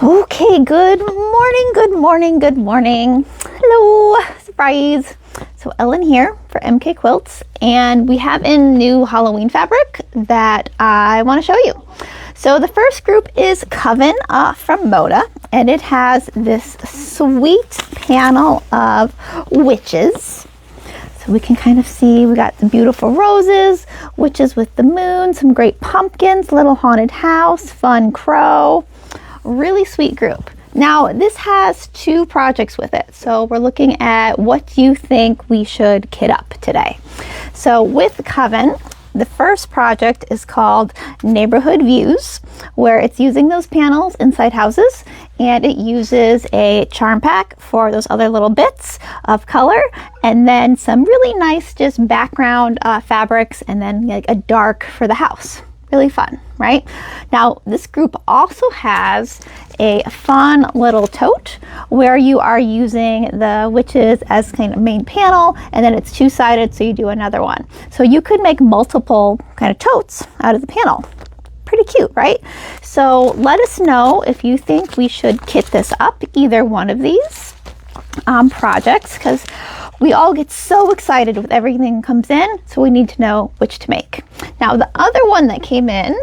Okay, good morning, good morning, good morning. Hello, surprise. So Ellen here for MK Quilts, and we have a new Halloween fabric that I want to show you. So the first group is Coven from Moda, and it has this sweet panel of witches. So we can kind of see, we got the beautiful roses, witches with the moon, some great pumpkins, little haunted house, fun crow. Really sweet group. Now this has two projects with it, so we're looking at what you think we should kit up today. So with Coven, the first project is called Neighborhood Views, where it's using those panels inside houses, and it uses a charm pack for those other little bits of color, and then some really nice just background fabrics, and then like a dark for the house. Really fun, right? Now, this group also has a fun little tote where you are using the witches as kind of main panel, and then it's two-sided, so you do another one. So you could make multiple kind of totes out of the panel. Pretty cute, right? So let us know if you think we should kit this up, either one of these projects, because we all get so excited with everything that comes in, so we need to know which to make. Now the other one that came in,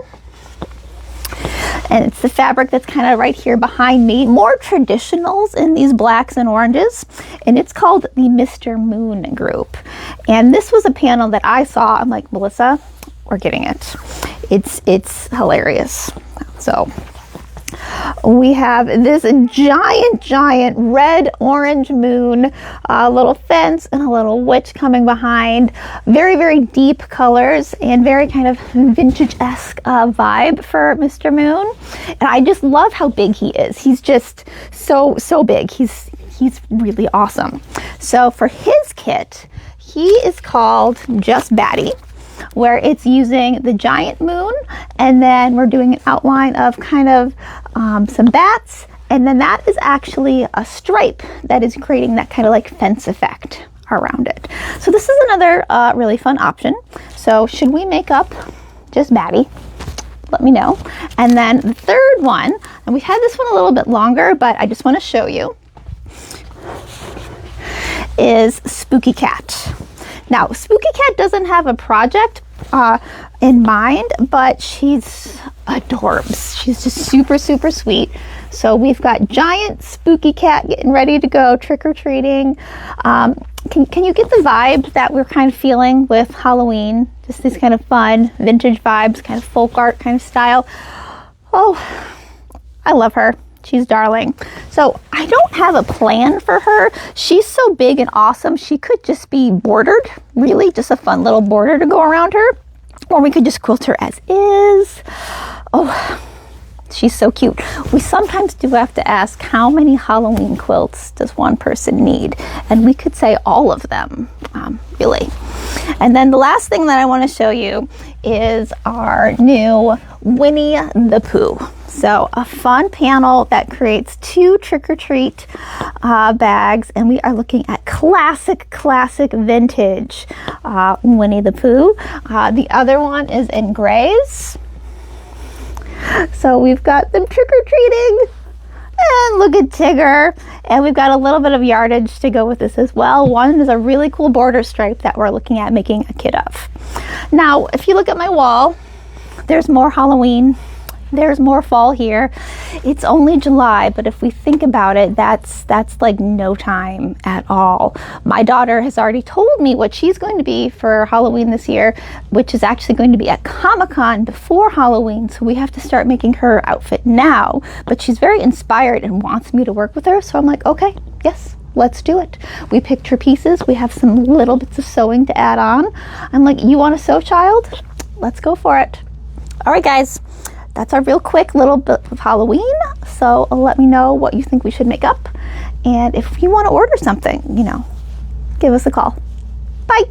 and it's the fabric that's kind of right here behind me, more traditionals in these blacks and oranges, and it's called the Mr. Moon group. And this was a panel that I saw, I'm like, Melissa, we're getting it. It's hilarious. So we have this giant red orange moon, a little fence and a little witch coming behind. Very deep colors and very kind of vintage-esque vibe for Mr. Moon. And I just love how big he is. He's just so big. He's really awesome. So for his kit, he is called Just Batty, where it's using the giant moon, and then we're doing an outline of kind of some bats, and then that is actually a stripe that is creating that kind of like fence effect around it. So this is another really fun option. So should we make up Just Batty? Let me know. And then the third one, and we had this one a little bit longer, but I just want to show you, is Spooky Cat. Now, Spooky Cat doesn't have a project in mind, but she's adorbs. She's just super sweet. So we've got giant Spooky Cat getting ready to go trick-or-treating. Can you get the vibe that we're kind of feeling with Halloween? Just these kind of fun vintage vibes, kind of folk art kind of style. Oh, I love her. She's darling. So I don't have a plan for her. She's so big and awesome. She could just be bordered, really, just a fun little border to go around her. Or we could just quilt her as is. Oh, she's so cute. We sometimes do have to ask, how many Halloween quilts does one person need? And we could say all of them, really. And then the last thing that I want to show you is our new Winnie the Pooh. So a fun panel that creates two trick-or-treat bags, and we are looking at classic vintage Winnie the Pooh. The other one is in grays. So we've got them trick-or-treating, and look at Tigger. And we've got a little bit of yardage to go with this as well. One is a really cool border stripe that we're looking at making a kit of. Now, if you look at my wall, there's more Halloween. There's more fall here. It's only July, but if we think about it, that's like no time at all. My daughter has already told me what she's going to be for Halloween this year, which is actually going to be at Comic-Con before Halloween, so we have to start making her outfit now. But she's very inspired and wants me to work with her, so I'm like, okay, yes, let's do it. We picked her pieces. We have some little bits of sewing to add on. I'm like, you want to sew, child? Let's go for it. All right, guys. That's our real quick little bit of Halloween. So let me know what you think we should make up. And if you want to order something, give us a call. Bye.